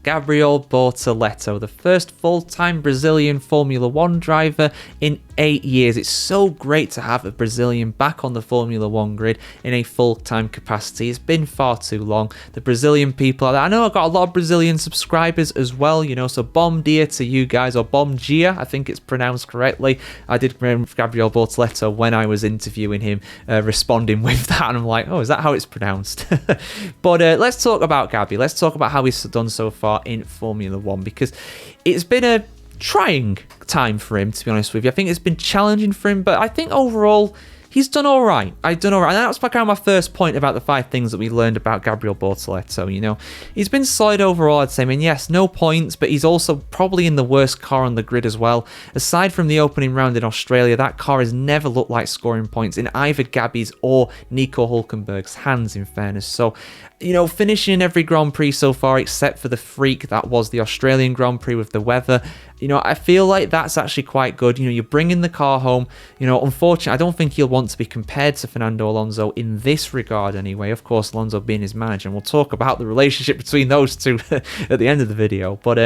Gabriel Bortoleto, the first full-time Brazilian Formula 1 driver in 8 years. It's so great to have a Brazilian back on the Formula 1 grid in a full-time capacity. It's been far too long. The Brazilian people out there, I know I've got a lot of Brazilian subscribers as well, you know, so bom dia to you guys, or bom dia, I think it's pronounced correctly. I did remember Gabriel Bortoleto when I was interviewing him, responding with that, and I'm like, oh, is that how it's pronounced? But let's talk about Gabi. Let's talk about how he's done so far in Formula 1, because it's been a trying time for him, to be honest with you. I think it's been challenging for him, but I think overall he's done all right. I've done all right. And that's kind of my first point about the 5 things that we learned about Gabriel Bortoleto. You know, he's been solid overall, I'd say. I mean, yes, no points, but he's also probably in the worst car on the grid as well. Aside from the opening round in Australia, that car has never looked like scoring points in either Gabi's or Nico Hülkenberg's hands, in fairness. So, you know, finishing every Grand Prix so far, except for the freak that was the Australian Grand Prix with the weather. You know, I feel like that's actually quite good. You know, you're bringing the car home. You know, unfortunately, I don't think he'll want to be compared to Fernando Alonso in this regard anyway. Of course, Alonso being his manager, and we'll talk about the relationship between those two at the end of the video. But,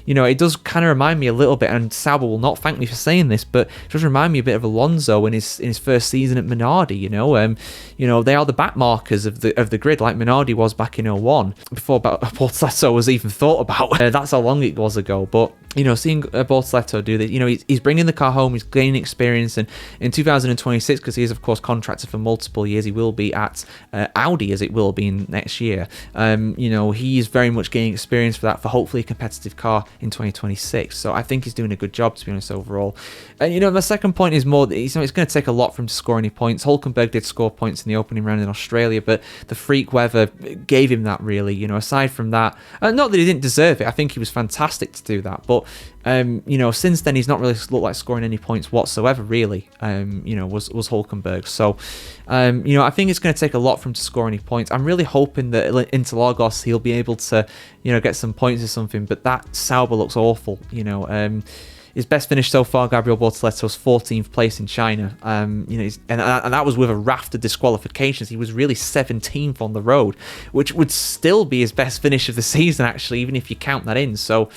you know, it does kind of remind me a little bit, and Sauber will not thank me for saying this, but it does remind me a bit of Alonso in his first season at Minardi, you know. They are the backmarkers of the grid, like Minardi was back in 01, before Bortoleto was even thought about. That's how long it was ago. But, you know, seeing Bortoleto do this, you know, he's bringing the car home, he's gaining experience, and in 2026, because he is, of course, contracted for multiple years, he will be at Audi, as it will be in next year. You know, he is very much gaining experience for that, for hopefully a competitive car in 2026. So I think he's doing a good job, to be honest, overall. And, you know, my second point is more that, you know, it's going to take a lot for him to score any points. Hülkenberg did score points in the opening round in Australia, but the freak weather gave him that, really. You know, aside from that, not that he didn't deserve it, I think he was fantastic to do that, but you know, since then he's not really looked like scoring any points whatsoever, really. You know, was Hülkenberg. So, you know, I think it's going to take a lot for him to score any points. I'm really hoping that Interlagos he'll be able to, you know, get some points or something. But that Sauber looks awful. You know, his best finish so far, Gabriel Bortoleto's 14th place in China. You know, and that was with a raft of disqualifications. He was really 17th on the road, which would still be his best finish of the season, actually, even if you count that in. So,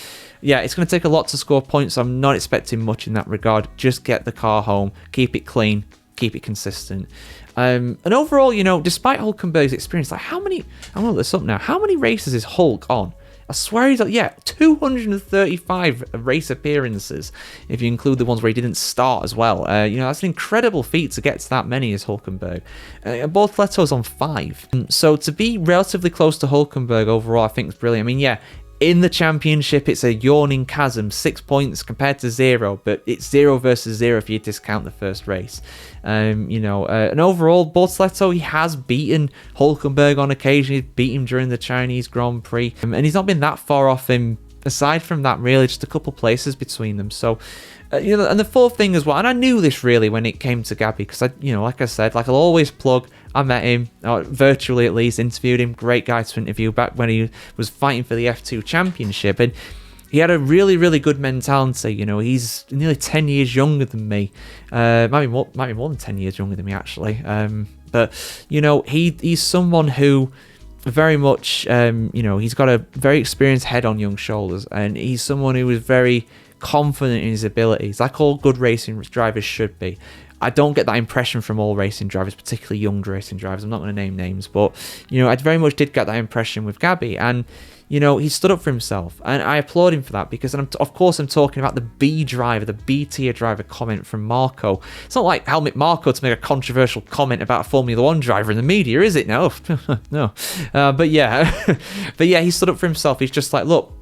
yeah, it's going to take a lot to score points. I'm not expecting much in that regard. Just get the car home, keep it clean, keep it consistent. And overall, you know, despite Hülkenberg's experience, like I'm going to look this up now. How many races is Hulk on? I swear he's 235 race appearances, if you include the ones where he didn't start as well. You know, that's an incredible feat to get to that many as Hülkenberg. Bortoleto's on 5. So to be relatively close to Hülkenberg overall, I think is brilliant. I mean, yeah, in the championship, it's a yawning chasm, 6 points compared to 0, but it's 0 versus 0 if you discount the first race. You know, and overall, Bortoleto, he has beaten Hülkenberg on occasion. He's beat him during the Chinese Grand Prix, and he's not been that far off him. Aside from that, really, just a couple places between them. So, you know, and the fourth thing as well, and I knew this really when it came to Gabi, because you know, like I said, like I'll always plug, I met him, virtually at least, interviewed him, great guy to interview back when he was fighting for the F2 championship, and he had a really, really good mentality. You know, he's nearly 10 years younger than me, might be more than 10 years younger than me, actually. But, you know, he's someone who very much, you know, he's got a very experienced head on young shoulders, and he's someone who is very confident in his abilities, like all good racing drivers should be. I don't get that impression from all racing drivers, particularly young racing drivers. I'm not going to name names, but, you know, I very much did get that impression with Gabi, and, you know, he stood up for himself, and I applaud him for that, because, of course, I'm talking about the B driver, the B tier driver comment from Marco. It's not like Helmut Marco to make a controversial comment about a Formula 1 driver in the media, is it? No, no. But yeah, he stood up for himself. He's just like, look,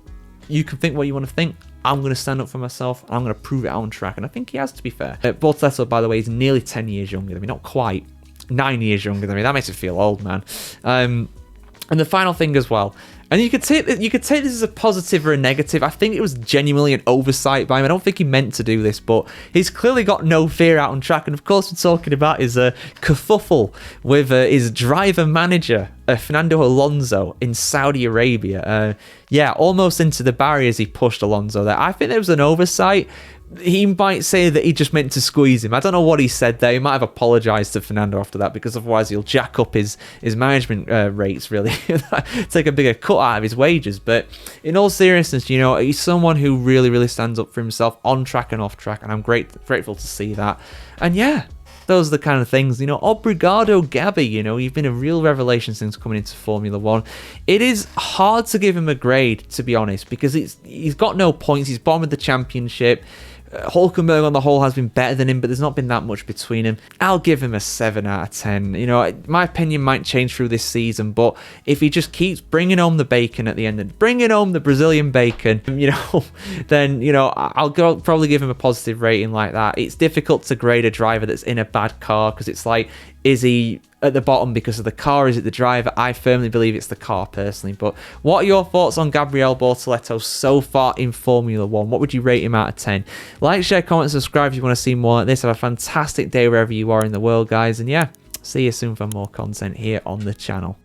you can think what you want to think. I'm going to stand up for myself, and I'm going to prove it out on track. And I think he has, to be fair. Bortoleto, by the way, is nearly 10 years younger than me. Not quite. 9 years younger than me. That makes me feel old, man. And the final thing as well, and you could take this as a positive or a negative. I think it was genuinely an oversight by him. I don't think he meant to do this, but he's clearly got no fear out on track. And of course, we're talking about his kerfuffle with his driver manager, Fernando Alonso, in Saudi Arabia. Yeah, almost into the barriers he pushed Alonso there. I think there was an oversight, he might say that he just meant to squeeze him. I don't know what he said there. He might have apologised to Fernando after that, because otherwise he'll jack up his management rates, really. Take a bigger cut out of his wages. But in all seriousness, you know, he's someone who really, really stands up for himself on track and off track, and I'm grateful to see that. And yeah, those are the kind of things, you know. Obrigado, Gabi. You know, you've been a real revelation since coming into Formula One. It is hard to give him a grade, to be honest, because he's got no points. He's bottom of the championship. Hulkenberg on the whole has been better than him, but there's not been that much between him. I'll give him a 7 out of 10. You know, my opinion might change through this season, but if he just keeps bringing home the bacon at the end and bringing home the Brazilian bacon, you know, then, you know, I'll probably give him a positive rating like that. It's difficult to grade a driver that's in a bad car, because it's like, is he at the bottom because of the car? Is it the driver? I firmly believe it's the car, personally. But what are your thoughts on Gabriel Bortoleto so far in Formula One? What would you rate him out of 10? Like, share, comment, subscribe if you want to see more like this. Have a fantastic day wherever you are in the world, guys. And yeah, see you soon for more content here on the channel.